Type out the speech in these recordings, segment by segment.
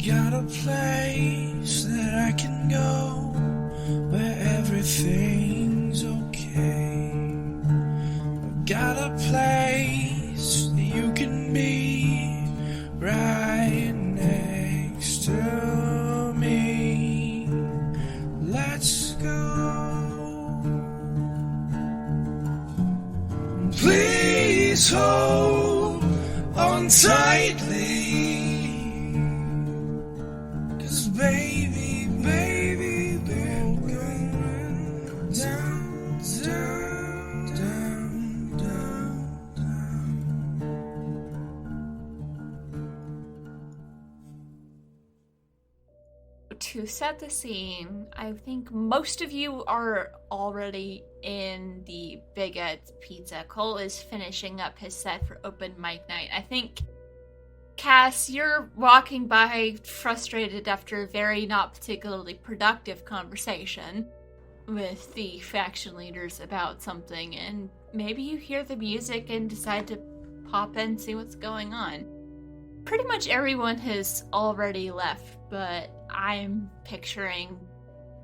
got a place that I can go where everything's okay. I've got a place that you can be right next to me. Let's go. Please hold on tightly. Baby, baby, we're going down, down, down, down, down. To set the scene, I think most of you are already in the Big Ed's Pizza. Cole is finishing up his set for open mic night. I think Cass, you're walking by frustrated after a very not particularly productive conversation with the faction leaders about something, and maybe you hear the music and decide to pop in and see what's going on. Pretty much everyone has already left, but I'm picturing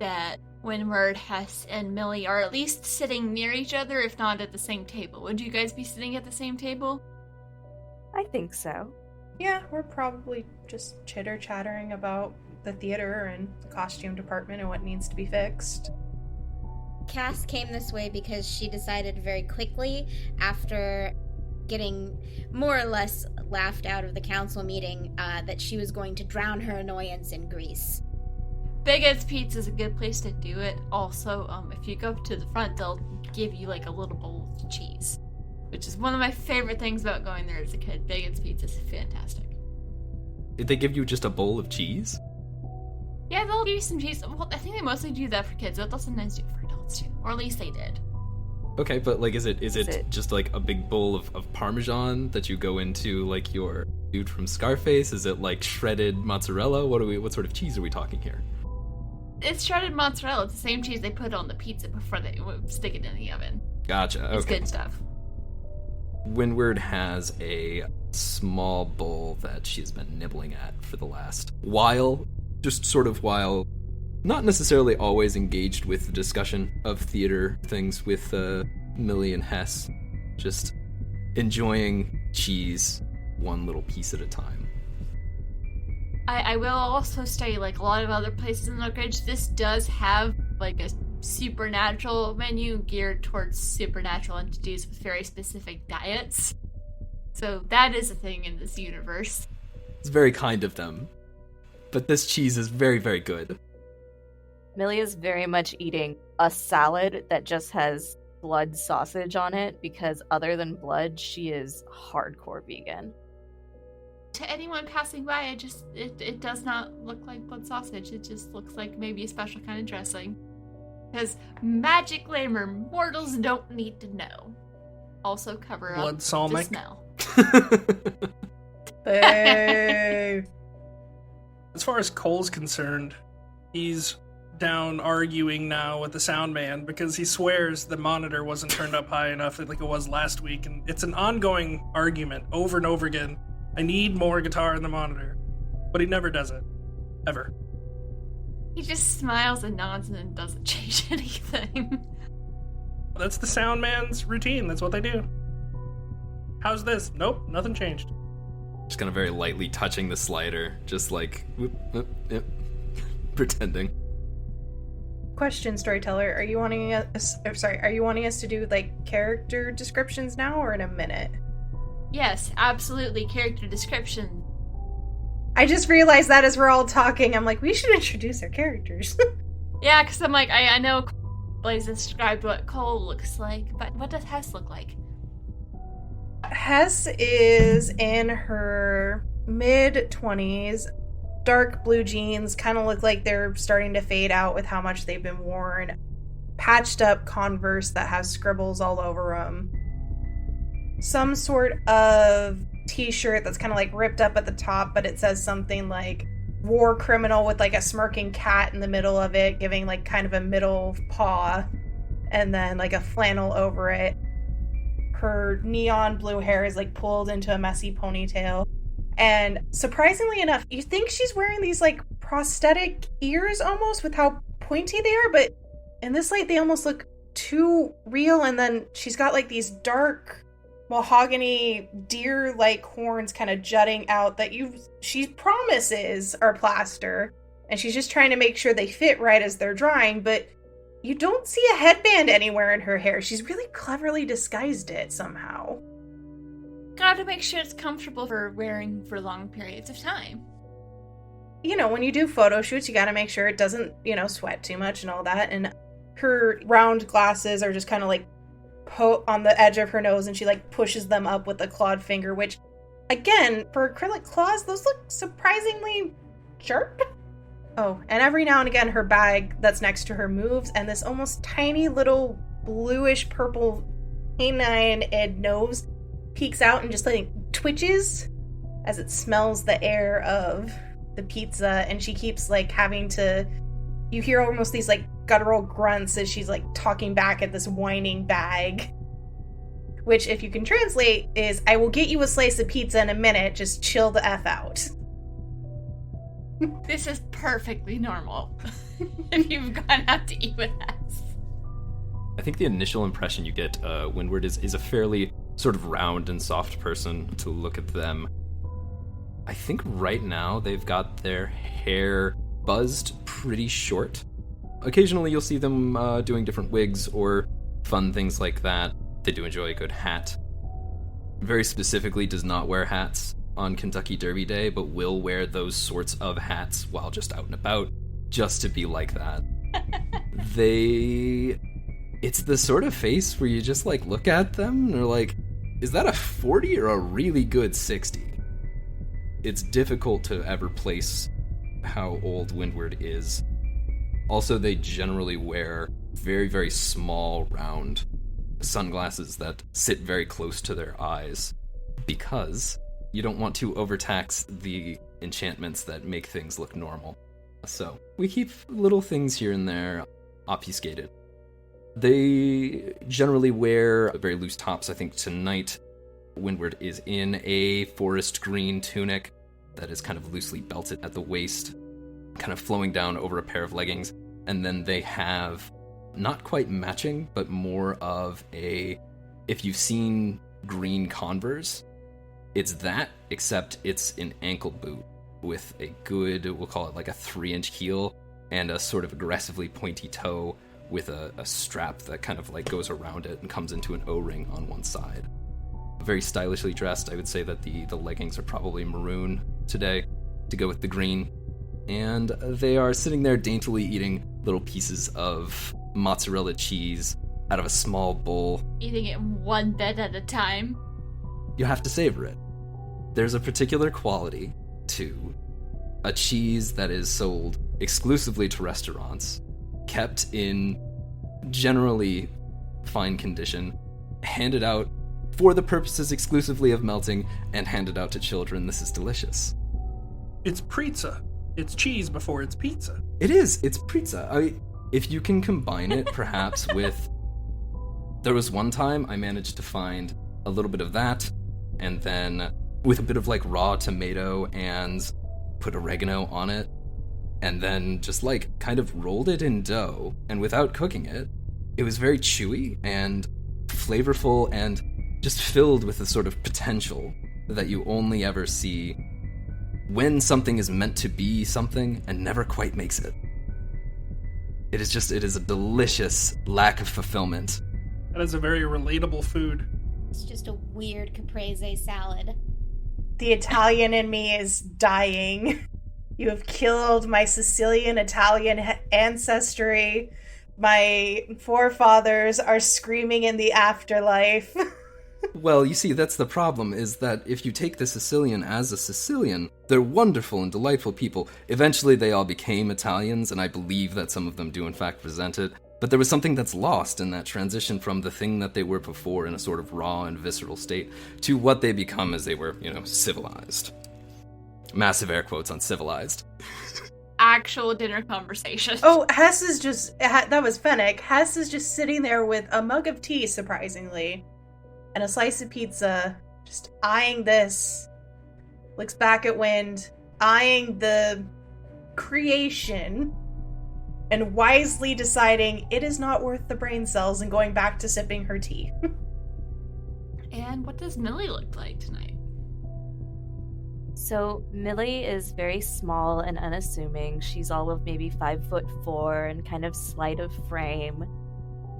that Windward, Hess, and Millie are at least sitting near each other, if not at the same table. Would you guys be sitting at the same table? I think so. Yeah, we're probably just chitter-chattering about the theater and the costume department and what needs to be fixed. Cass came this way because she decided very quickly, after getting more or less laughed out of the council meeting, that she was going to drown her annoyance in grease. Big Ed's Pizza is a good place to do it. Also, if you go up to the front, they'll give you like a little bowl of cheese, which is one of my favorite things about going there as a kid. Big Ed's Pizza is fantastic. Did they give you just a bowl of cheese? Yeah, they'll give you some cheese. Well, I think they mostly do that for kids, but they'll sometimes do it for adults too. Or at least they did. Okay, but like, is it just like a big bowl of Parmesan that you go into like your dude from Scarface? Is it like shredded mozzarella? What sort of cheese are we talking here? It's shredded mozzarella. It's the same cheese they put on the pizza before they stick it in the oven. Gotcha, okay. It's good stuff. Windward has a small bowl that she's been nibbling at for the last while, just sort of while not necessarily always engaged with the discussion of theater things with Millie and Hess, just enjoying cheese one little piece at a time. I will also say, like a lot of other places in Oak Ridge, this does have like a supernatural menu geared towards supernatural entities with very specific diets. So that is a thing in this universe. It's very kind of them. But this cheese is very, very good. Millie is very much eating a salad that just has blood sausage on it, because other than blood, she is hardcore vegan. To anyone passing by, it does not look like blood sausage. It just looks like maybe a special kind of dressing. Because magic glamour, mortals don't need to know. Also cover up the smell. Boo. As far as Cole's concerned, he's down arguing now with the sound man because he swears the monitor wasn't turned up high enough like it was last week, and it's an ongoing argument over and over again. I need more guitar in the monitor, but he never does it. Ever. He just smiles and nods and then doesn't change anything. That's the sound man's routine. That's what they do. How's this? Nope, nothing changed. Just kind of very lightly touching the slider, just like, whoop, whoop, yep, pretending. Question, storyteller, are you wanting us to do like character descriptions now or in a minute? Yes, absolutely, character description. I just realized that as we're all talking, I'm like, we should introduce our characters. Yeah, because I'm like, I know Blaze described what Cole looks like, but what does Hess look like? Hess is in her mid-20s, dark blue jeans, kind of look like they're starting to fade out with how much they've been worn, patched up Converse that have scribbles all over them, some sort of t-shirt that's kind of like ripped up at the top, but it says something like war criminal with like a smirking cat in the middle of it, giving like kind of a middle paw, and then like a flannel over it. Her neon blue hair is like pulled into a messy ponytail, And surprisingly enough, you think she's wearing these like prosthetic ears almost with how pointy they are, but in this light they almost look too real. And then she's got like these dark mahogany deer-like horns kind of jutting out that she promises are plaster, and she's just trying to make sure they fit right as they're drying, but you don't see a headband anywhere in her hair. She's really cleverly disguised it somehow. Gotta make sure it's comfortable for wearing for long periods of time. You know, when you do photo shoots, you gotta make sure it doesn't, sweat too much and all that. And her round glasses are just kind of like on the edge of her nose, and she like pushes them up with a clawed finger, which, again, for acrylic claws, those look surprisingly sharp. Oh, and every now and again, her bag that's next to her moves, and this almost tiny little bluish purple canine-ed nose peeks out and just like twitches as it smells the air of the pizza, and she keeps like having to, you hear almost these like guttural grunts as she's like talking back at this whining bag, which, if you can translate, is, I will get you a slice of pizza in a minute, just chill the F out. This is perfectly normal if you've gone out to eat with us. I think the initial impression you get, Windward, is a fairly sort of round and soft person to look at them. I think right now they've got their hair buzzed pretty short. Occasionally you'll see them doing different wigs or fun things like that. They do enjoy a good hat. Very specifically does not wear hats on Kentucky Derby Day, but will wear those sorts of hats while just out and about, just to be like that. It's the sort of face where you just like look at them and they're like, is that a 40 or a really good 60? It's difficult to ever place how old Windward is. Also, they generally wear very, very small, round sunglasses that sit very close to their eyes, because you don't want to overtax the enchantments that make things look normal. So we keep little things here and there obfuscated. They generally wear very loose tops. I think tonight Windward is in a forest green tunic that is kind of loosely belted at the waist, kind of flowing down over a pair of leggings. And then they have, not quite matching, but more of a, if you've seen green Converse, it's that, except it's an ankle boot with a good, we'll call it like a 3-inch heel, and a sort of aggressively pointy toe with a strap that kind of like goes around it and comes into an O-ring on one side. Very stylishly dressed. I would say that the leggings are probably maroon today to go with the green. And they are sitting there daintily eating little pieces of mozzarella cheese out of a small bowl. Eating it one bit at a time. You have to savor it. There's a particular quality to a cheese that is sold exclusively to restaurants, kept in generally fine condition, handed out for the purposes exclusively of melting, and handed out to children. This is delicious. It's pizza. It's cheese before it's pizza. It is. It's pizza. If you can combine it, perhaps, with... There was one time I managed to find a little bit of that, and then with a bit of, like, raw tomato and put oregano on it, and then just, like, kind of rolled it in dough, and without cooking it, it was very chewy and flavorful and just filled with the sort of potential that you only ever see when something is meant to be something and never quite makes it. It is a delicious lack of fulfillment. That is a very relatable food. It's just a weird caprese salad. The Italian in me is dying. You have killed my Sicilian Italian ancestry. My forefathers are screaming in the afterlife. Well, you see, that's the problem, is that if you take the Sicilian as a Sicilian, they're wonderful and delightful people. Eventually they all became Italians, and I believe that some of them do in fact resent it. But there was something that's lost in that transition from the thing that they were before in a sort of raw and visceral state to what they become as they were, civilized. Massive air quotes on civilized. Actual dinner conversation. Oh, Hess is just... That was Fennec. Hess is just sitting there with a mug of tea, surprisingly, and a slice of pizza, just eyeing this looks back at Wind, eyeing the creation, and wisely deciding it is not worth the brain cells and going back to sipping her tea. And what does Millie look like tonight? So Millie is very small and unassuming. She's all of maybe 5'4" and kind of slight of frame.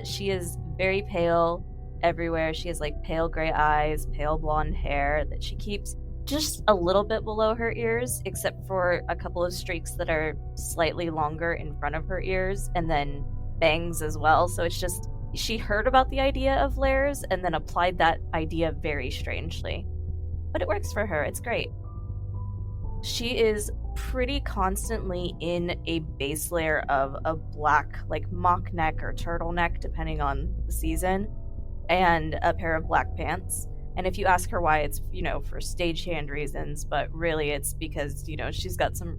She is very pale everywhere. She has like pale gray eyes, pale blonde hair that she keeps just a little bit below her ears, except for a couple of streaks that are slightly longer in front of her ears, and then bangs as well. So it's just, she heard about the idea of layers and then applied that idea very strangely. But it works for her. It's great. She is pretty constantly in a base layer of a black, like mock neck or turtleneck, depending on the season, and a pair of black pants. And if you ask her why, it's, for stagehand reasons, but really it's because, she's got some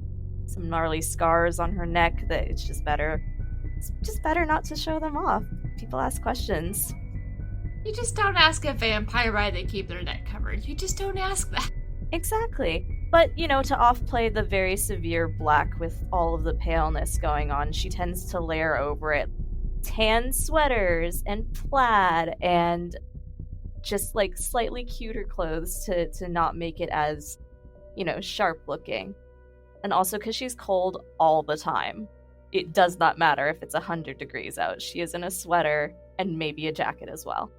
gnarly scars on her neck that it's just better not to show them off. People ask questions. You just don't ask a vampire why they keep their neck covered. You just don't ask that. Exactly. But, to off-play the very severe black with all of the paleness going on, she tends to layer over it tan sweaters and plaid and just, like, slightly cuter clothes to not make it as, sharp looking. And also because she's cold all the time. It does not matter if it's 100 degrees out. She is in a sweater and maybe a jacket as well.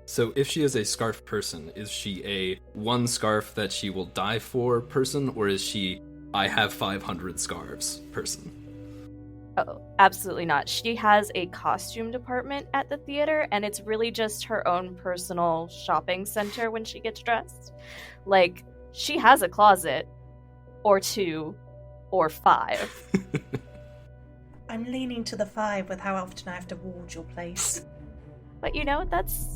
So if she is a scarf person, is she a one scarf that she will die for person, or is she I have 500 scarves person? Oh, absolutely not. She has a costume department at the theater, and it's really just her own personal shopping center when she gets dressed. Like, she has a closet, or 2, or 5. I'm leaning to the 5 with how often I have to ward your place. But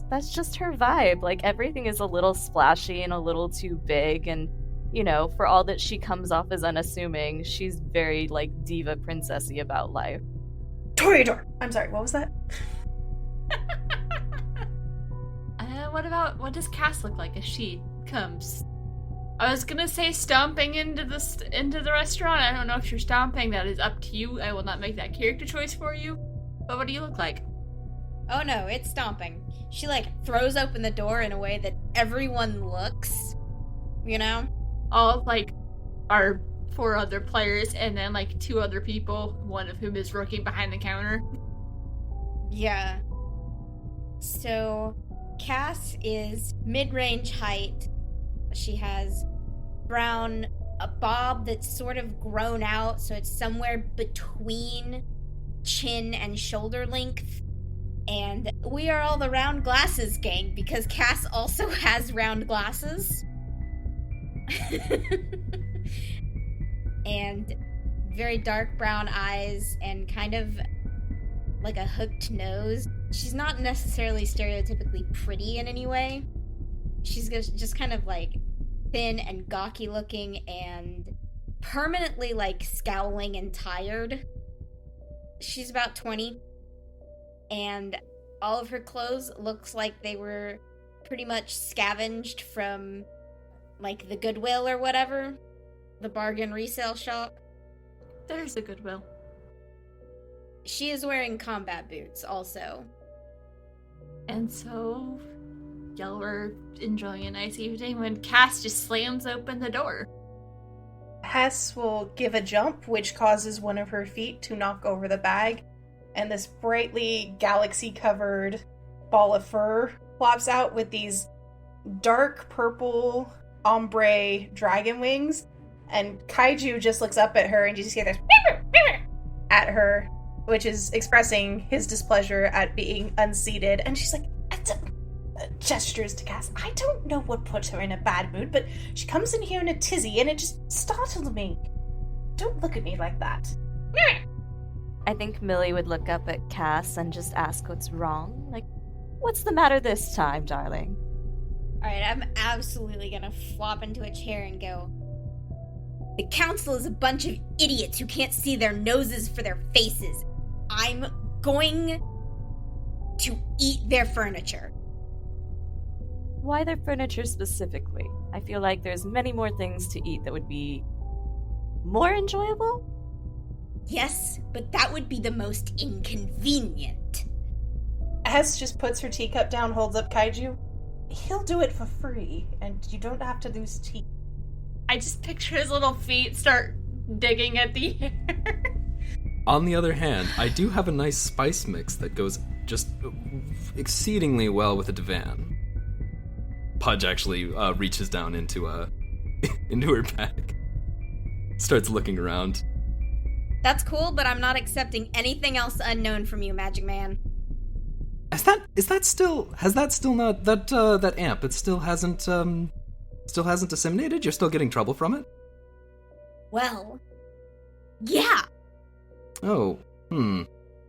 that's just her vibe. Like, everything is a little splashy and a little too big, and for all that she comes off as unassuming, she's very like diva princessy about life. Toreador! I'm sorry, what was that? What does Cass look like as she comes? I was gonna say stomping into the restaurant. I don't know if you're stomping. That is up to you. I will not make that character choice for you. But what do you look like? Oh no, it's stomping. She throws open the door in a way that everyone looks, All our 4 other players and then 2 other people, one of whom is working behind the counter. Yeah. So, Cass is mid-range height. She has a bob that's sort of grown out, so it's somewhere between chin and shoulder length. And we are all the round glasses gang, because Cass also has round glasses. And very dark brown eyes and kind of like a hooked nose. She's not necessarily stereotypically pretty in any way. She's just kind of thin and gawky looking and permanently scowling and tired. She's about 20. And all of her clothes looks like they were pretty much scavenged from the Goodwill or whatever, the bargain resale shop. There's a Goodwill. She is wearing combat boots also. And so, y'all were enjoying a nice evening when Cass just slams open the door. Hess will give a jump, which causes one of her feet to knock over the bag, and this brightly galaxy-covered ball of fur flops out with these dark purple ombre dragon wings, and Kaiju just looks up at her and you just hear this at her, which is expressing his displeasure at being unseated, and she's like, gestures to Cass. I don't know what put her in a bad mood, but she comes in here in a tizzy and it just startled me. Don't look at me like that. I think Millie would look up at Cass and just ask what's wrong. What's the matter this time, darling? Alright, I'm absolutely gonna flop into a chair and go, the council is a bunch of idiots who can't see their noses for their faces. I'm going to eat their furniture. why their furniture specifically? I feel like there's many more things to eat that would be more enjoyable? Yes, but that would be the most inconvenient. Hess just puts her teacup down, holds up Kaiju. He'll do it for free, and you don't have to lose teeth. I just picture his little feet start digging at the air. On the other hand, I do have a nice spice mix that goes just exceedingly well with a divan. Pudge actually reaches down into her bag. Starts looking around. That's cool, but I'm not accepting anything else unknown from you, Magic Man. Has that still not that amp? It still hasn't disseminated. You're still getting trouble from it. Well, yeah. Oh,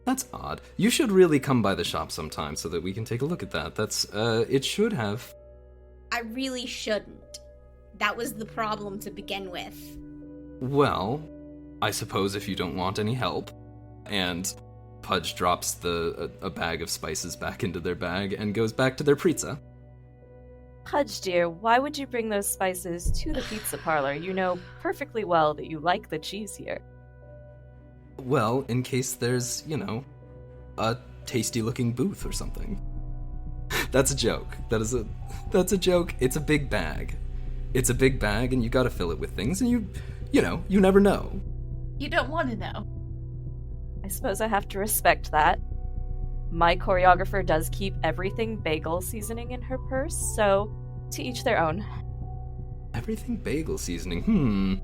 that's odd. You should really come by the shop sometime so that we can take a look at that. It should have. I really shouldn't. That was the problem to begin with. Well, I suppose if you don't want any help, and Pudge drops a bag of spices back into their bag and goes back to their pizza. Pudge, dear, why would you bring those spices to the pizza parlor? You know perfectly well that you like the cheese here. Well, in case there's, a tasty-looking booth or something. That's a joke. That's a joke. It's a big bag. It's a big bag, and you gotta fill it with things, and you never know. You don't want to know. I suppose I have to respect that. My choreographer does keep everything bagel seasoning in her purse, so to each their own. Everything bagel seasoning.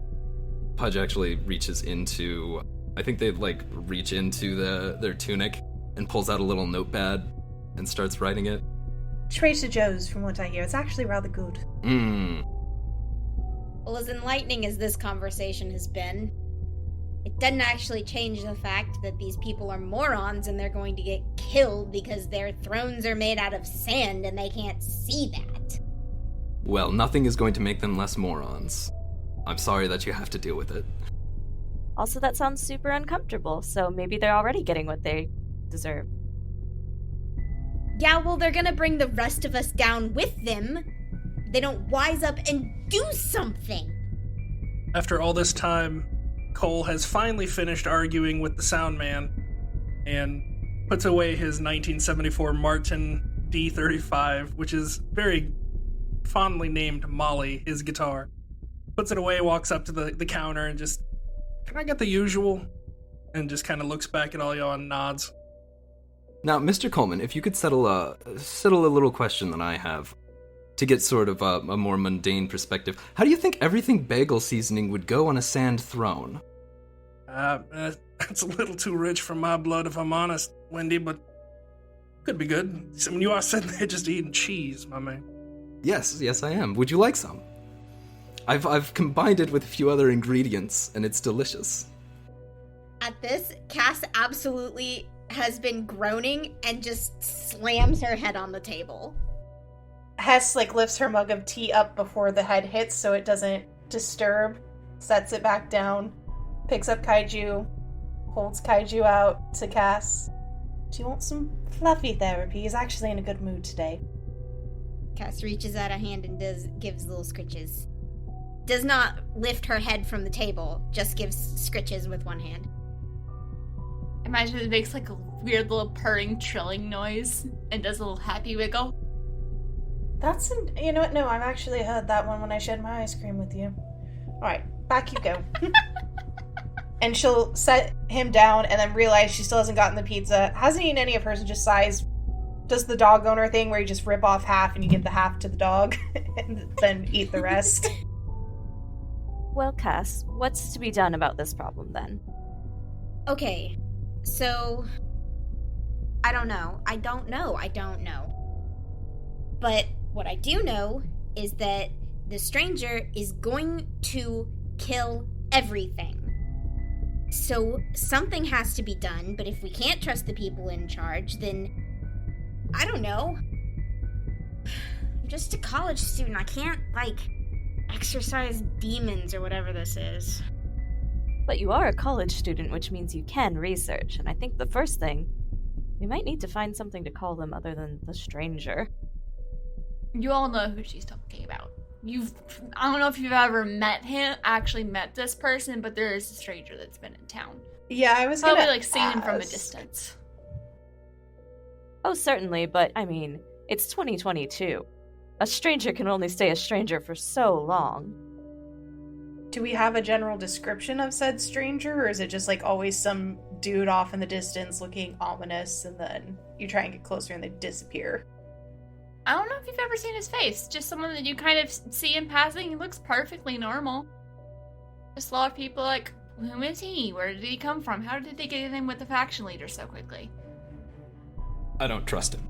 Pudge actually reaches into... I think they, reach into their tunic and pulls out a little notepad and starts writing it. Trader Joe's, from what I hear. It's actually rather good. Well, as enlightening as this conversation has been, it doesn't actually change the fact that these people are morons and they're going to get killed because their thrones are made out of sand and they can't see that. Well, nothing is going to make them less morons. I'm sorry that you have to deal with it. Also, that sounds super uncomfortable, so maybe they're already getting what they deserve. Yeah, well, they're gonna bring the rest of us down with them. They don't wise up and do something. After all this time, Cole has finally finished arguing with the sound man and puts away his 1974 Martin D35, which is very fondly named Molly, his guitar. Puts it away, walks up to the counter and just, "Can I get the usual?" And just kind of looks back at all y'all and nods. Now, Mr. Coleman, if you could settle a little question that I have to get sort of a more mundane perspective. How do you think everything bagel seasoning would go on a sand throne? That's a little too rich for my blood, if I'm honest, Wendy, but could be good. I mean, you are sitting there just eating cheese, my man. Yes, I am. Would you like some? I've combined it with a few other ingredients, and it's delicious. At this, Cass absolutely has been groaning and just slams her head on the table. Hess lifts her mug of tea up before the head hits so it doesn't disturb, sets it back down, picks up Kaiju, holds Kaiju out to Cass. Do you want some fluffy therapy? He's actually in a good mood today. Cass reaches out a hand and gives little scritches. Does not lift her head from the table, just gives scritches with one hand. Imagine it makes a weird little purring, trilling noise and does a little happy wiggle. You know what? No, I've actually heard that one when I shared my ice cream with you. Alright, back you go. And she'll set him down and then realize she still hasn't gotten the pizza. Hasn't eaten any of hers and just sighs. Does the dog owner thing where you just rip off half and you give the half to the dog and then eat the rest. Well, Cass, what's to be done about this problem then? Okay, so I don't know. But what I do know is that the stranger is going to kill everything. So something has to be done, but if we can't trust the people in charge, then I don't know. I'm just a college student. I can't, exercise demons or whatever this is. But you are a college student, which means you can research, and I think the first thing, we might need to find something to call them other than the stranger. You all know who she's talking about. I don't know if you've ever actually met this person, but there is a stranger that's been in town. Yeah, I was Probably gonna like seen him from a ask. distance. Oh, certainly, but I mean, it's 2022. A stranger can only stay a stranger for so long. Do we have a general description of said stranger, or is it just like always some dude off in the distance looking ominous, and then you try and get closer and they disappear? I don't know if you've ever seen his face. Just someone that you kind of see in passing. He looks perfectly normal. Just a lot of people like, who is he? Where did he come from? How did they get in with the faction leader so quickly? I don't trust him.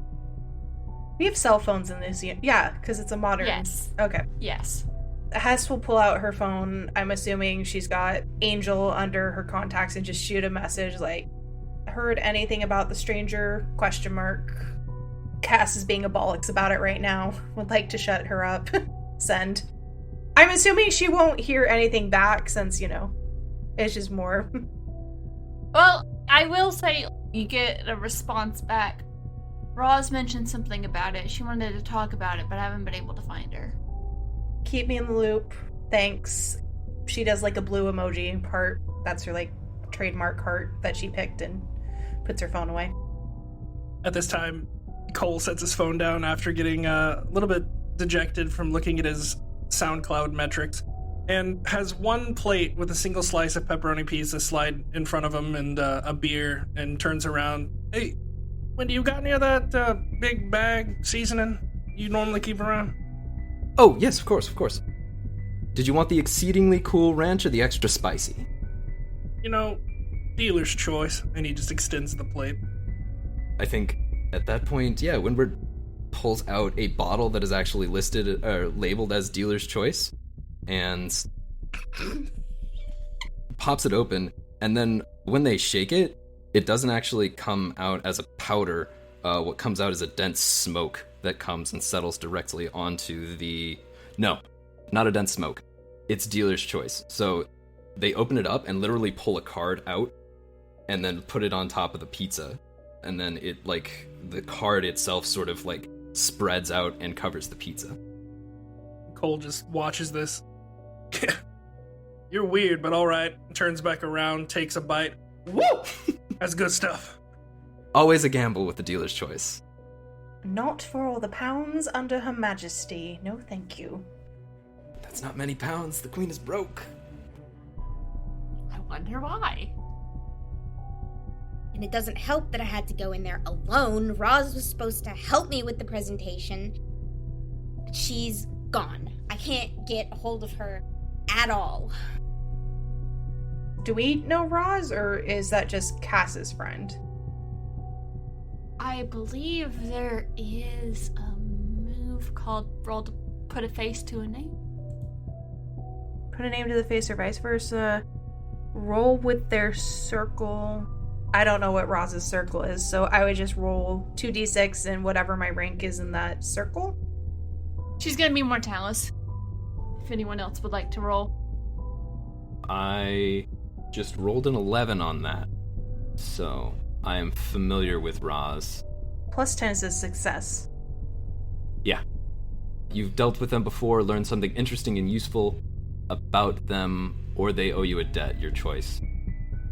We have cell phones in this. Yeah, because it's a modern. Yes. Okay. Yes. Hess will pull out her phone. I'm assuming she's got Angel under her contacts and just shoot a message like, "Heard anything about the stranger? ? Cass is being a bollocks about it right now. Would like to shut her up." Send. I'm assuming she won't hear anything back since, it's just more. Well, I will say you get a response back. Roz mentioned something about it. She wanted to talk about it, but I haven't been able to find her. Keep me in the loop. Thanks. She does like a blue emoji heart. That's her like trademark heart that she picked and puts her phone away. At this time, Cole sets his phone down after getting a little bit dejected from looking at his SoundCloud metrics, and has one plate with a single slice of pepperoni pizza slide in front of him and a beer, and turns around. "Hey, Wendy, you got any of that big bag seasoning you normally keep around?" Oh, yes, of course. Did you want the exceedingly cool ranch or the extra spicy? Dealer's choice. And he just extends the plate. I think at that point, yeah, Windward pulls out a bottle that is actually listed or labeled as dealer's choice and pops it open. And then when they shake it, it doesn't actually come out as a powder. What comes out is a dense smoke that comes and settles directly onto the... No, not a dense smoke. It's dealer's choice. So they open it up and literally pull a card out and then put it on top of the pizza. And then it, the card itself sort of, spreads out and covers the pizza. Cole just watches this. "You're weird, but alright." Turns back around, takes a bite. "Woo! That's good stuff." Always a gamble with the dealer's choice. Not for all the pounds under Her Majesty. No, thank you. That's not many pounds. The queen is broke. I wonder why. And it doesn't help that I had to go in there alone. Roz was supposed to help me with the presentation. But she's gone. I can't get a hold of her at all. Do we know Roz, or is that just Cass's friend? I believe there is a move called roll to put a face to a name. Put a name to the face or vice versa. Roll with their circle. I don't know what Roz's circle is, so I would just roll 2d6 and whatever my rank is in that circle. She's gonna be Mortalis. If anyone else would like to roll. I just rolled an 11 on that. So I am familiar with Roz. Plus 10 is a success. Yeah. You've dealt with them before, learned something interesting and useful about them, or they owe you a debt, your choice.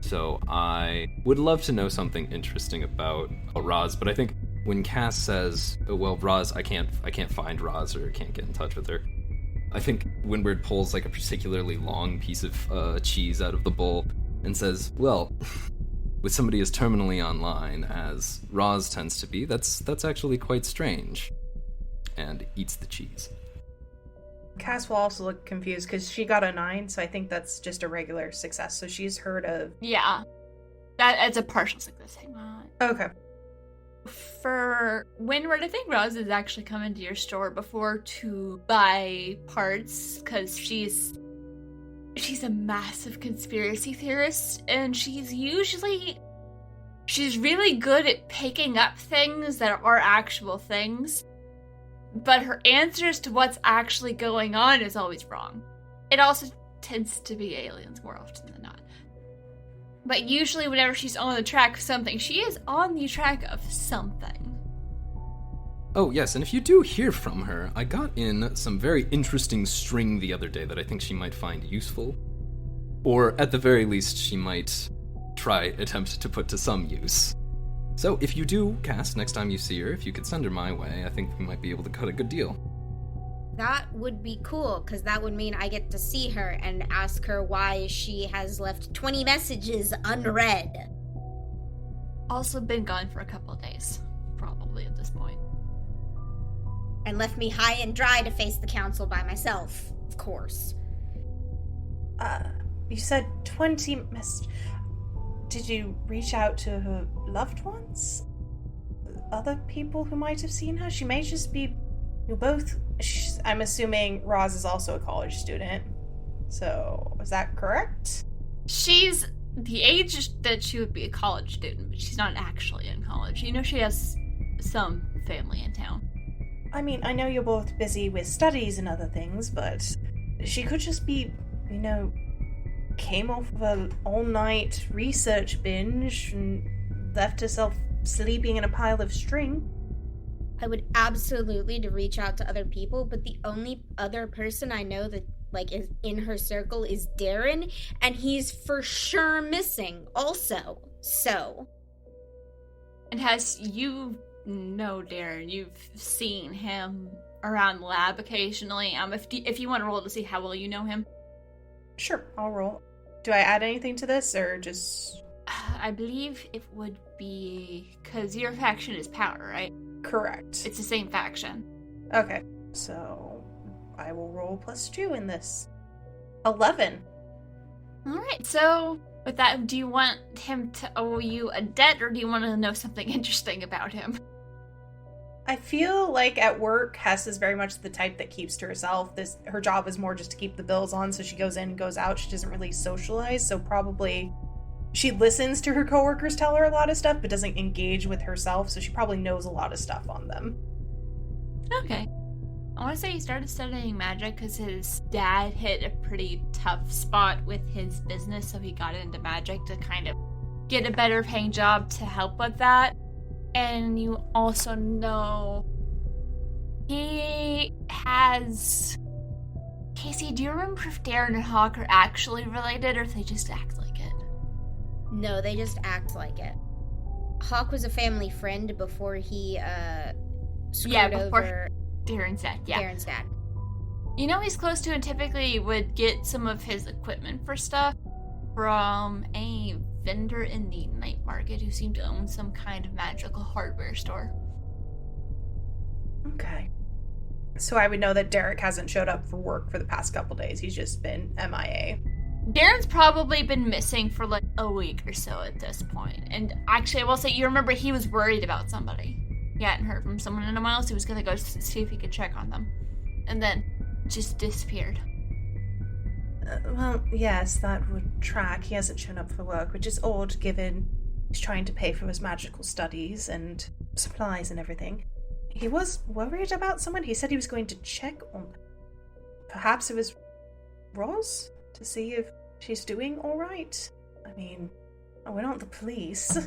So I would love to know something interesting about Roz, but I think when Cass says, "Oh, well, Roz, I can't find Roz or can't get in touch with her," I think Windward pulls a particularly long piece of cheese out of the bowl and says, "Well, with somebody as terminally online as Roz tends to be, that's actually quite strange," and eats the cheese. Cass will also look confused because she got a 9, so I think that's just a regular success. So she's heard of... Yeah. That's a partial success. Hang on. Okay. For Windward, I think Roz has actually come into your store before to buy parts, because she's a massive conspiracy theorist, and she's really good at picking up things that are actual things. But her answers to what's actually going on is always wrong. It also tends to be aliens more often than not. But usually whenever she's on the track of something, she is on the track of something. Oh, yes, and if you do hear from her, I got in some very interesting string the other day that I think she might find useful. Or, at the very least, she might attempt to put to some use. So, if you do cast next time you see her, if you could send her my way, I think we might be able to cut a good deal. That would be cool, because that would mean I get to see her and ask her why she has left 20 messages unread. Also been gone for a couple of days, probably at this point. And left me high and dry to face the council by myself, of course. You said 20 messages. Did you reach out to her loved ones? Other people who might have seen her? She may just be... You're both... I'm assuming Roz is also a college student. So, is that correct? She's the age that she would be a college student, but she's not actually in college. You know, she has some family in town. I mean, I know you're both busy with studies and other things, but she could just be, came off of an all-night research binge and left herself sleeping in a pile of string. I would absolutely to reach out to other people, but the only other person I know that is in her circle is Darren, and he's for sure missing also. So. And Darren, you've seen him around the lab occasionally. If you want to roll to see how well you know him. Sure, I'll roll. Do I add anything to this, or just... I believe it would be... Because your faction is power, right? Correct. It's the same faction. Okay, so I will roll +2 in this. 11. Alright, so with that, do you want him to owe you a debt, or do you want to know something interesting about him? I feel like at work, Hess is very much the type that keeps to herself. Her job is more just to keep the bills on, so she goes in and goes out. She doesn't really socialize, so probably she listens to her coworkers tell her a lot of stuff, but doesn't engage with herself, so she probably knows a lot of stuff on them. Okay. I want to say he started studying magic because his dad hit a pretty tough spot with his business, so he got into magic to kind of get a better paying job to help with that. And you also know he has... Casey, do you remember if Darren and Hawk are actually related, or if they just act like it? No, they just act like it. Hawk was a family friend before he screwed over Darren's dad. Yeah. Darren's dad. You know he's close to and typically would get some of his equipment for stuff from a vendor in the night market who seemed to own some kind of magical hardware store. Okay. So I would know that Derek hasn't showed up for work for the past couple days. He's just been MIA. Darren's probably been missing for like a week or so at this point. And actually, I will say, you remember he was worried about somebody. He hadn't heard from someone in a while, so he was going to go see if he could check on them. And then just disappeared. Well, yes, that would track. He hasn't shown up for work, which is odd given he's trying to pay for his magical studies and supplies and everything. He was worried about someone. He said he was going to check on... Perhaps it was Roz? To see if she's doing alright? I mean, we're not the police.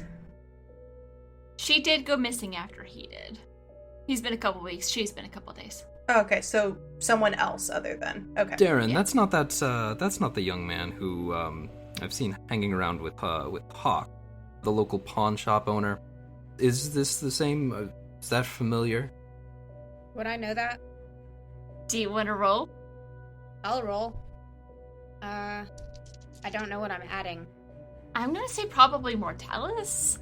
She did go missing after he did. He's been a couple weeks, she's been a couple days. Okay, so someone else other than... Okay. Darren, Yeah. that's not the young man who I've seen hanging around with Hawk, the local pawn shop owner. Is this the same? Is that familiar? Would I know that? Do you want to roll? I'll roll. I don't know what I'm adding. I'm gonna say probably Mortalis.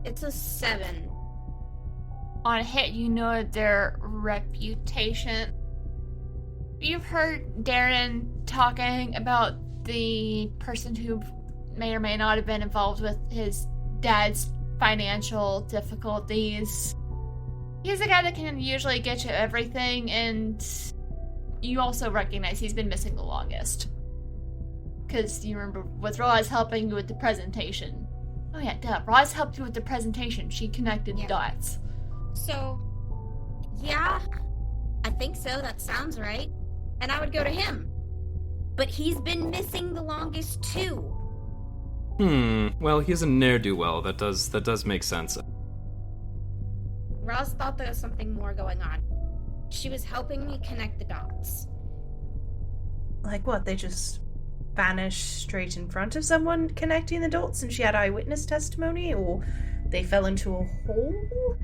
It's a 7. On a hit, you know their reputation. You've heard Darren talking about the person who may or may not have been involved with his dad's financial difficulties. He's a guy that can usually get you everything, and you also recognize he's been missing the longest. Because you remember with Roz helping you with the presentation. Oh yeah, duh. Roz helped you with the presentation. She connected the dots. So, yeah, I think so. That sounds right. And I would go to him. But he's been missing the longest too. Well, he's a ne'er-do-well. That does make sense. Roz thought there was something more going on. She was helping me connect the dots. Like what? They just vanished straight in front of someone connecting the dots and she had eyewitness testimony? Or they fell into a hole?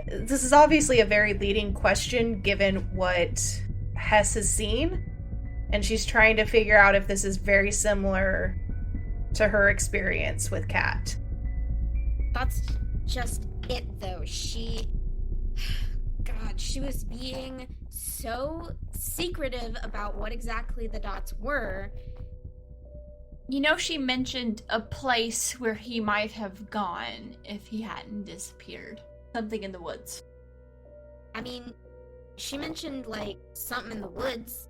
This is obviously a very leading question given what Hess has seen. And she's trying to figure out if this is very similar to her experience with Kat. That's just it, though. God, she was being so secretive about what exactly the dots were. You know, she mentioned a place where he might have gone if he hadn't disappeared. Something in the woods. I mean, she mentioned, like, something in the woods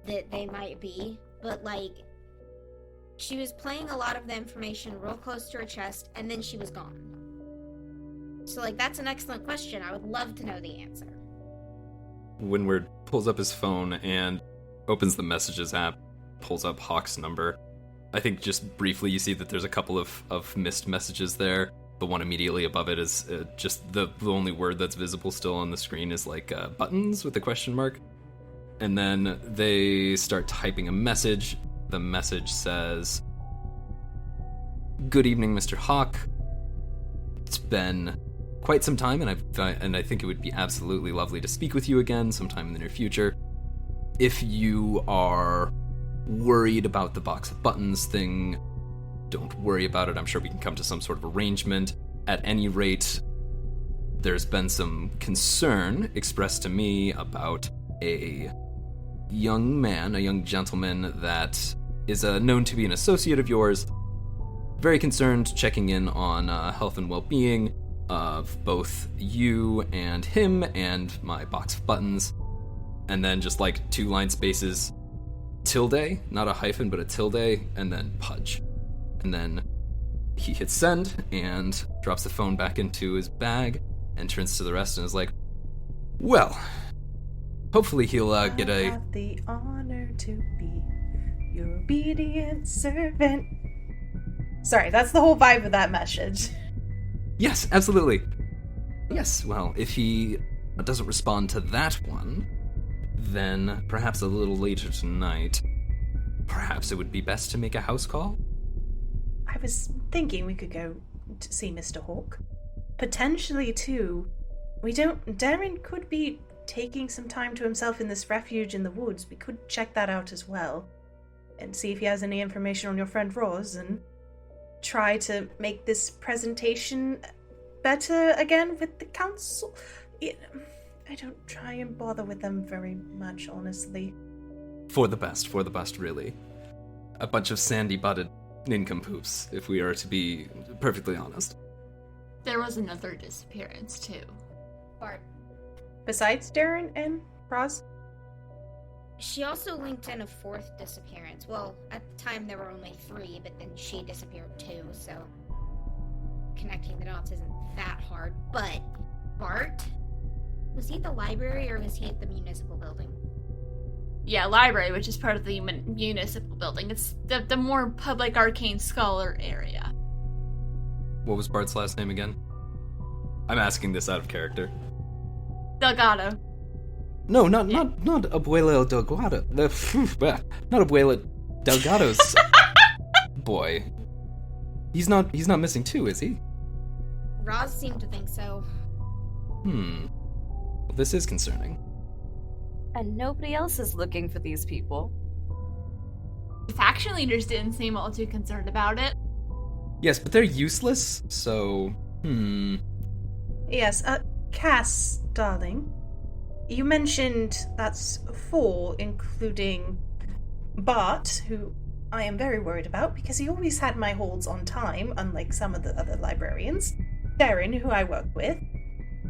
that they might be, but, like, she was playing a lot of the information real close to her chest, and then she was gone. So, like, that's an excellent question. I would love to know the answer. Windward pulls up his phone and opens the messages app, pulls up Hawk's number. I think just briefly you see that there's a couple of missed messages there. The one immediately above it is just the only word that's visible still on the screen is like buttons with a question mark. And then they start typing a message. The message says, "Good evening, Mr. Hawk. It's been quite some time, and I think it would be absolutely lovely to speak with you again sometime in the near future. If you are worried about the box of buttons thing, don't worry about it. I'm sure we can come to some sort of arrangement. At any rate, there's been some concern expressed to me about a young gentleman that is known to be an associate of yours. Very concerned, checking in on health and well-being of both you and him and my box of buttons." And then just like 2 line spaces, tilde, not a hyphen, but a tilde, and then Pudge. And then he hits send and drops the phone back into his bag and turns to the rest and is like, "Well, hopefully he'll get I a..." have the honor to be your obedient servant. Sorry, that's the whole vibe of that message. Yes, absolutely. Yes, well, if he doesn't respond to that one, then perhaps a little later tonight, perhaps it would be best to make a house call? I was thinking we could go to see Mr. Hawk. Potentially, too. Darren could be taking some time to himself in this refuge in the woods. We could check that out as well. And see if he has any information on your friend Roz and try to make this presentation better again with the council. I don't try and bother with them very much, honestly. For the best, really. A bunch of sandy-butted nincompoops, if we are to be perfectly honest. There was another disappearance, too. Bart. Besides Darren and Roz? She also linked in a 4th disappearance. Well, at the time there were only 3, but then she disappeared too, so connecting the dots isn't that hard. But Bart, was he at the library or was he at the municipal building? Yeah, library, which is part of the municipal building. It's the more public arcane scholar area. What was Bart's last name again? I'm asking this out of character. Delgado. No, not Abuela Delgado. Not Abuela Delgado's boy. He's not missing too, is he? Roz seemed to think so. Well, this is concerning. And nobody else is looking for these people. The faction leaders didn't seem all too concerned about it. Yes, but they're useless, so... Yes, Cass, darling. You mentioned that's 4, including Bart, who I am very worried about because he always had my holds on time, unlike some of the other librarians. Darren, who I work with.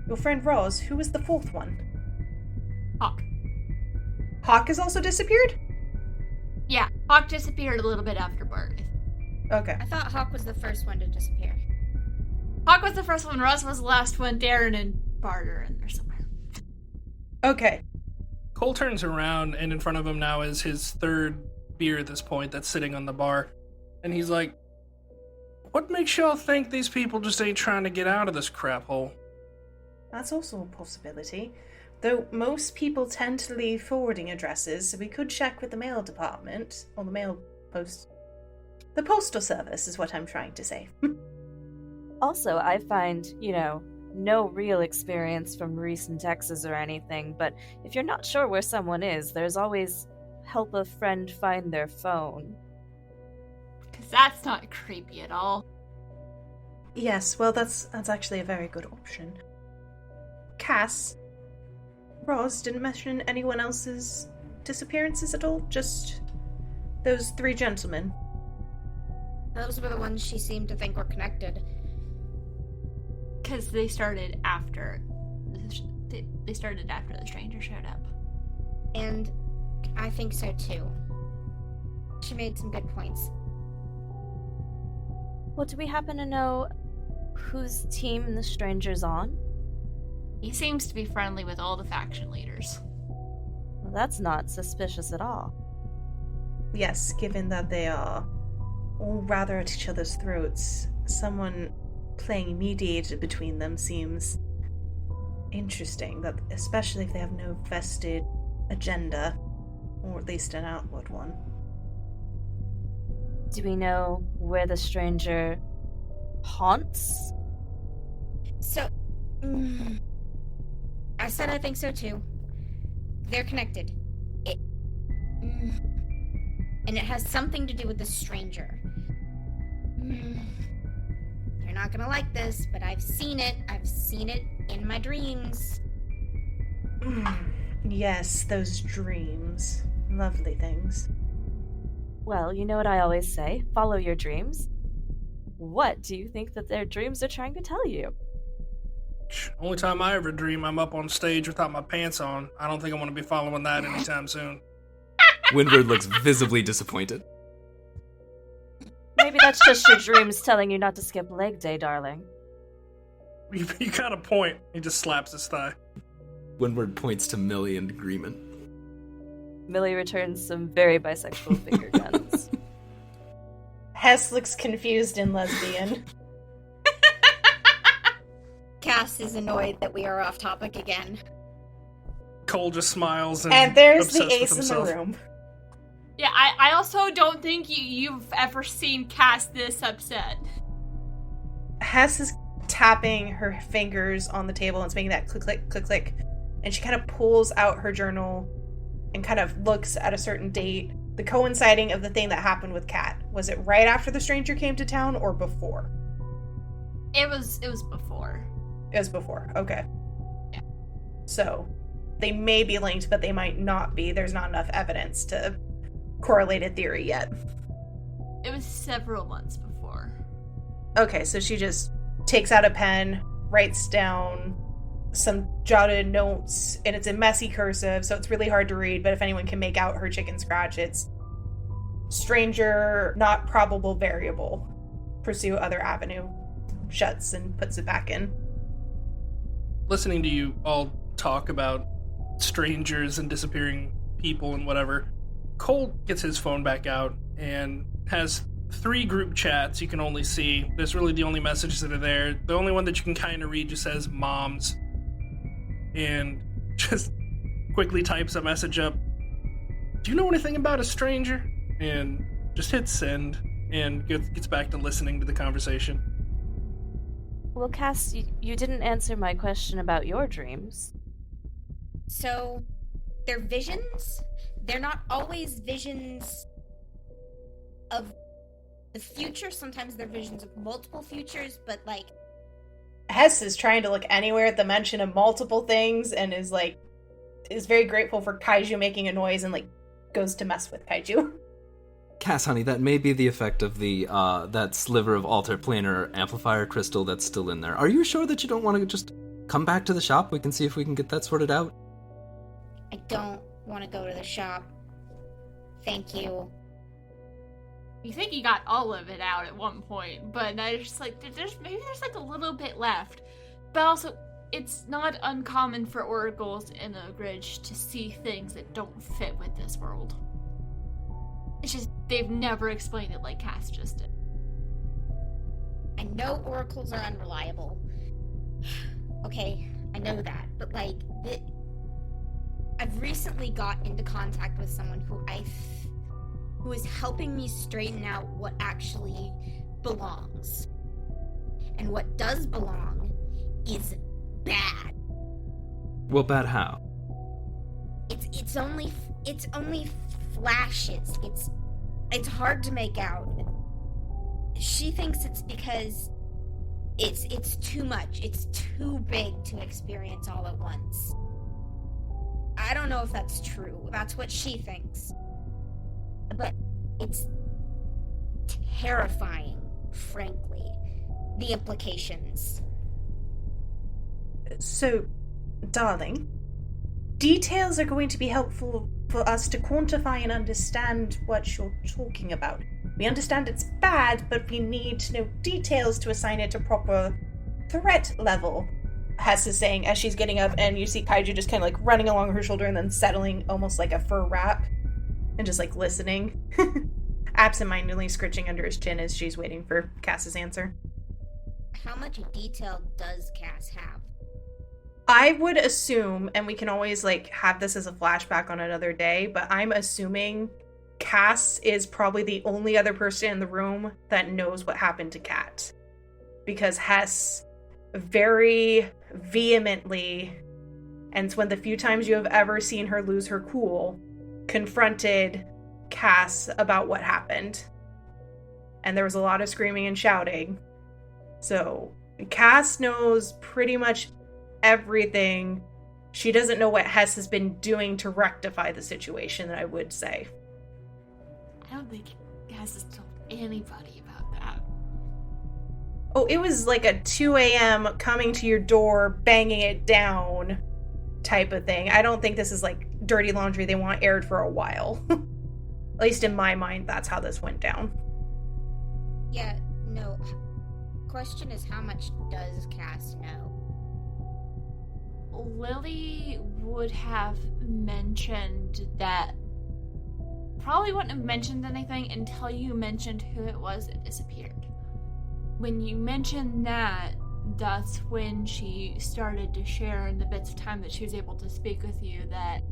Your friend Roz, who was the 4th one? Hawk. Hawk has also disappeared? Yeah, Hawk disappeared a little bit after Bart. Okay. I thought Hawk was the first one to disappear. Hawk was the first one, Roz was the last one, Darren and Bart are in there somewhere. Okay. Cole turns around, and in front of him now is his 3rd beer at this point that's sitting on the bar. And he's like, "What makes y'all think these people just ain't trying to get out of this crap hole?" That's also a possibility. Though most people tend to leave forwarding addresses, so we could check with the mail department, or the mail post. The postal service is what I'm trying to say. Also, I find, no real experience from recent exes or anything, but if you're not sure where someone is, there's always help a friend find their phone. Because that's not creepy at all. Yes, well, that's actually a very good option. Cass, Roz didn't mention anyone else's disappearances at all? Just those 3 gentlemen? Those were the ones she seemed to think were connected. Because they started after the stranger showed up. And I think so too. She made some good points. Well, do we happen to know whose team the stranger's on? He seems to be friendly with all the faction leaders. Well, that's not suspicious at all. Yes, given that they are all rather at each other's throats, someone playing mediator between them seems interesting, that especially if they have no vested agenda, or at least an outward one. Do we know where the stranger haunts? So, I said I think so too. They're connected. And it has something to do with the stranger. You're not gonna like this, but I've seen it. I've seen it in my dreams. Yes, those dreams. Lovely things. Well, you know what I always say, follow your dreams. What do you think that their dreams are trying to tell you? Only time I ever dream I'm up on stage without my pants on. I don't think I want to be following that anytime soon. Windward looks visibly disappointed. Maybe that's just your dreams telling you not to skip leg day, darling. You got a point. He just slaps his thigh. Windward points to Millie in agreement. Millie returns some very bisexual finger guns. Hess looks confused and lesbian. Cass is annoyed that we are off topic again. Cole just smiles And there's the obsessed with ace in the himself. room. Yeah, I also don't think you've ever seen Cass this upset. Hess is tapping her fingers on the table and it's making that click, click, click, click. And she kind of pulls out her journal and kind of looks at a certain date, the coinciding of the thing that happened with Kat. Was it right after the stranger came to town or before? It was before. It was before. Okay. Yeah. So they may be linked, but they might not be. There's not enough evidence to correlate a theory yet. It was several months before. Okay, so she just takes out a pen, writes down some jotted notes, and it's in messy cursive, so it's really hard to read, but if anyone can make out her chicken scratch, it's stranger, not probable variable. Pursue other avenue. Shuts and puts it back in. Listening to you all talk about strangers and disappearing people and whatever, Cole gets his phone back out and has 3 group chats you can only see. There's really the only messages that are there. The only one that you can kind of read just says moms. And just quickly types a message up. Do you know anything about a stranger? And just hits send and gets back to listening to the conversation. Well, Cass, you didn't answer my question about your dreams. So, they're visions. They're not always visions of the future. Sometimes they're visions of multiple futures, but like... Hess is trying to look anywhere at the mention of multiple things and is very grateful for Kaiju making a noise and goes to mess with Kaiju. Cass, honey, that may be the effect of the that sliver of alter-planar amplifier crystal that's still in there. Are you sure that you don't want to just come back to the shop? We can see if we can get that sorted out. I don't want to go to the shop. Thank you. You think you got all of it out at one point, but I just there's a little bit left. But also, it's not uncommon for oracles in a bridge to see things that don't fit with this world. It's just they've never explained it like Cass just did. I know oracles are unreliable. Okay, I know that, but like, I've recently got into contact with someone who is helping me straighten out what actually belongs. And what does belong is bad. Well, bad how? It's only flashes. It's hard to make out. She thinks it's because it's too much. It's too big to experience all at once. I don't know if that's true. That's what she thinks. But it's terrifying, frankly. The implications. So, darling, details are going to be helpful for us to quantify and understand what you're talking about. We understand it's bad, but we need to know details to assign it a proper threat level, Hess is saying as she's getting up, and you see Kaiju just kind of like running along her shoulder and then settling almost like a fur wrap and just like listening, absentmindedly scritching under his chin as she's waiting for Cass's answer. How much detail does Cass have? I would assume, and we can always like have this as a flashback on another day, but I'm assuming Cass is probably the only other person in the room that knows what happened to Kat. Because Hess very vehemently, and it's one of the few times you have ever seen her lose her cool, confronted Cass about what happened. And there was a lot of screaming and shouting. So Cass knows pretty much everything. She doesn't know what Hess has been doing to rectify the situation, I would say. I don't think Hess has told anybody about that. Oh, it was like a 2 a.m. coming to your door, banging it down type of thing. I don't think this is like dirty laundry they want aired for a while. At least in my mind, that's how this went down. Yeah, no. Question is, how much does Cass know? Lily would have mentioned that. Probably wouldn't have mentioned anything until you mentioned who it was that disappeared. When you mentioned that, that's when she started to share in the bits of time that she was able to speak with you that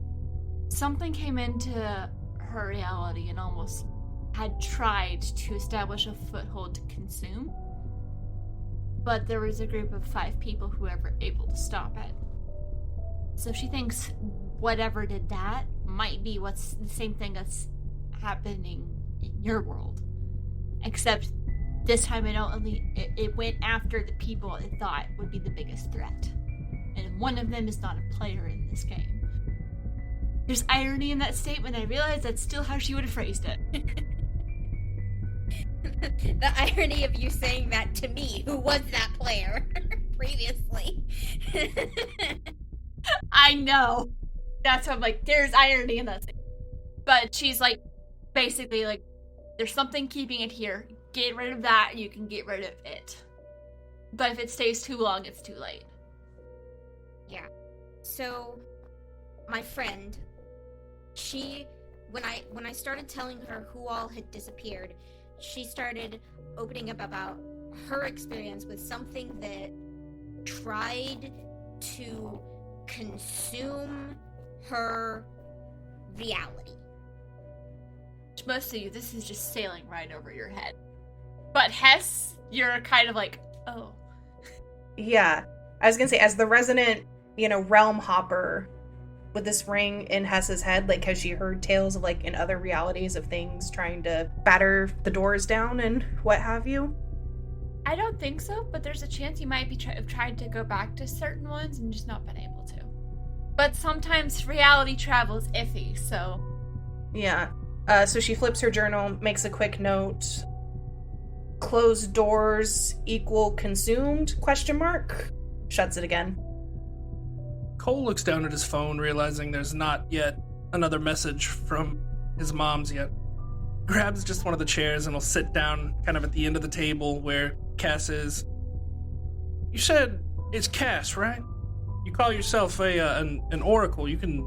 something came into her reality and almost had tried to establish a foothold to consume. But there was a group of 5 people who were able to stop it. So she thinks whatever did that might be what's the same thing that's happening in your world. Except this time it went after the people it thought would be the biggest threat. And one of them is not a player in this game. There's irony in that statement. I realize that's still how she would have phrased it. The irony of you saying that to me, who was that player previously. I know. That's why I'm like, there's irony in that statement. But she's like, basically like, there's something keeping it here. Get rid of that, you can get rid of it. But if it stays too long, it's too late. Yeah. So, my friend, when I started telling her who all had disappeared, she started opening up about her experience with something that tried to consume her reality. Most of you, this is just sailing right over your head. But Hess, you're kind of like, oh. Yeah. I was gonna say, as the resident, realm hopper with this ring in Hess's head, like, has she heard tales of, like, in other realities of things trying to batter the doors down and what have you? I don't think so, but there's a chance you might be have tried to go back to certain ones and just not been able to. But sometimes reality travel is iffy, so... Yeah. So she flips her journal, makes a quick note. Closed doors equal consumed? ? Shuts it again. Cole looks down at his phone, realizing there's not yet another message from his mom's yet. Grabs just one of the chairs and will sit down kind of at the end of the table where Cass is. You said it's Cass, right? You call yourself an oracle. You can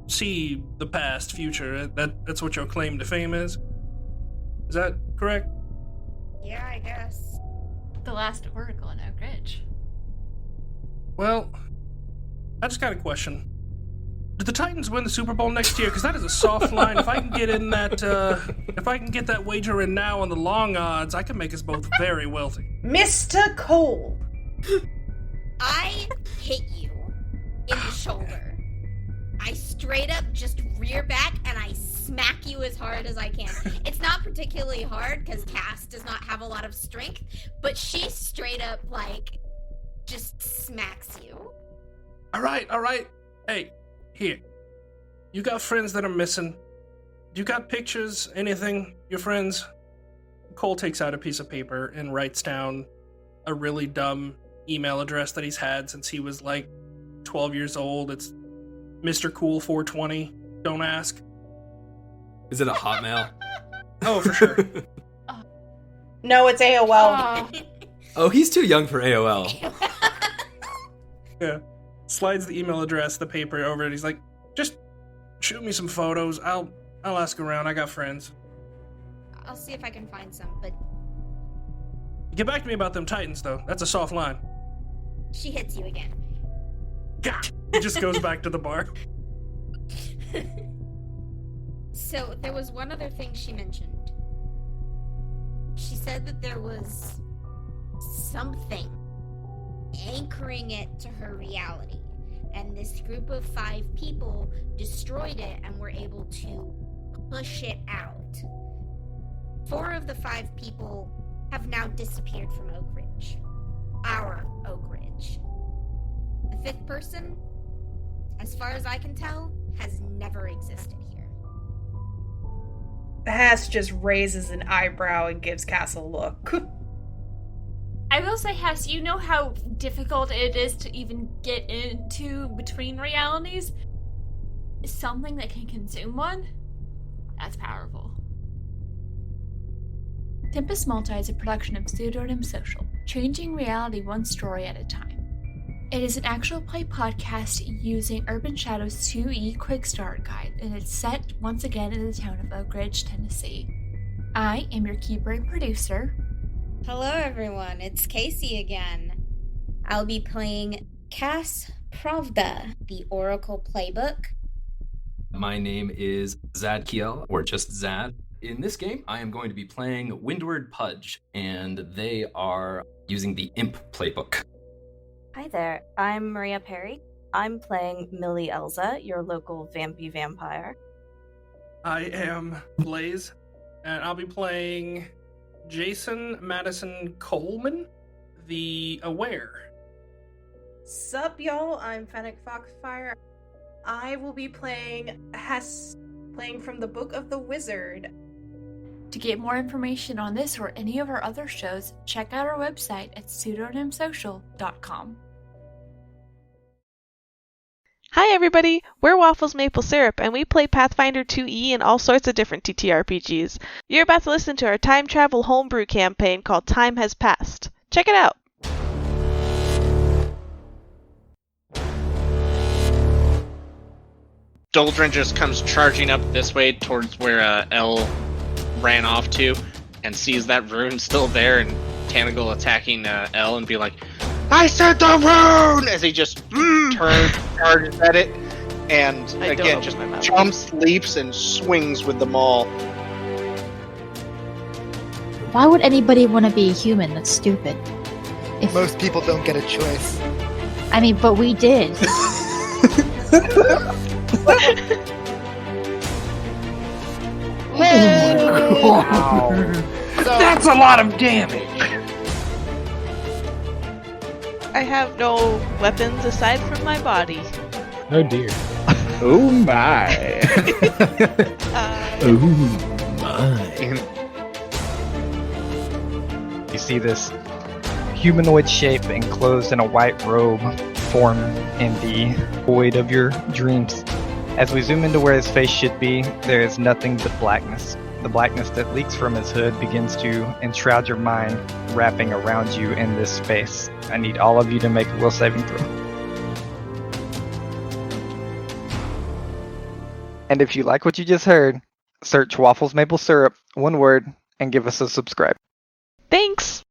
see the past, future. That's what your claim to fame is? Is that correct? Yeah, I guess. The last oracle in Oak Ridge. Well, I just got a question. Did the Titans win the Super Bowl next year? Because that is a soft line. If I can get in that, if I can get that wager in now on the long odds, I can make us both very wealthy. Mr. Cole. I hit you in the shoulder. I straight up just rear back and I smack you as hard as I can. It's not particularly hard because Cass does not have a lot of strength, but she straight up, like, just smacks you. All right. Hey, here. You got friends that are missing. You got pictures, anything, your friends? Cole takes out a piece of paper and writes down a really dumb email address that he's had since he was like 12 years old. It's Mr. Cool 420. Don't ask. Is it a Hotmail? Oh, for sure. No, it's AOL. Oh, he's too young for AOL. Yeah. Slides the email address, the paper over it. He's like, just shoot me some photos. I'll ask around. I got friends. I'll see if I can find some, but Get back to me about them Titans, though. That's a soft line. she hits you again. Gah! He just goes back to the bar. So there was one other thing she mentioned. She said that there was something anchoring it to her reality, and this group of 5 people destroyed it and were able to push it out. 4 of the 5 people have now disappeared from Oak Ridge. Our Oak Ridge. The 5th person, as far as I can tell, has never existed here. Hess just raises an eyebrow and gives Cass a look. I will say, Hess, you know how difficult it is to even get into between realities? Something that can consume one? That's powerful. Tempest Multi is a production of Pseudonym Social, changing reality one story at a time. It is an actual play podcast using Urban Shadow's 2E Quick Start Guide, and it's set once again in the town of Oak Ridge, Tennessee. I am your keeper and producer. Hello everyone, it's Casey again. I'll be playing Cass Pravda, the Oracle Playbook. My name is Zadkiel, or just Zad. In this game, I am going to be playing Windward Pudge, and they are using the Imp playbook. Hi there, I'm Maria Perry. I'm playing Millie Elza, your local vampy vampire. I am Blaze, and I'll be playing Jason Madison Coleman, the Aware. Sup, y'all? I'm Fennec Foxfire. I will be playing Hess, playing from the Book of the Wizard. To get more information on this or any of our other shows, check out our website at pseudonymsocial.com. Hi everybody, we're Waffles Maple Syrup, and we play Pathfinder 2E and all sorts of different TTRPGs. You're about to listen to our time travel homebrew campaign called Time Has Passed. Check it out! Doldrin just comes charging up this way towards where Elle ran off to, and sees that rune still there, and Tanagal attacking Elle and be like, I said the rune! As he just turns, charges at it, and again just jumps, leaps, and swings with the maul. Why would anybody want to be a human? That's stupid. Most people don't get a choice. I mean, but we did. Wow. That's a lot of damage. I have no weapons aside from my body. Oh dear. Oh my. Oh my. You see this humanoid shape enclosed in a white robe form in the void of your dreams. As we zoom into where his face should be, there is nothing but blackness. The blackness that leaks from his hood begins to enshroud your mind, wrapping around you in this space. I need all of you to make a will saving throw. And if you like what you just heard, search Waffles Maple Syrup, one word, and give us a subscribe. Thanks!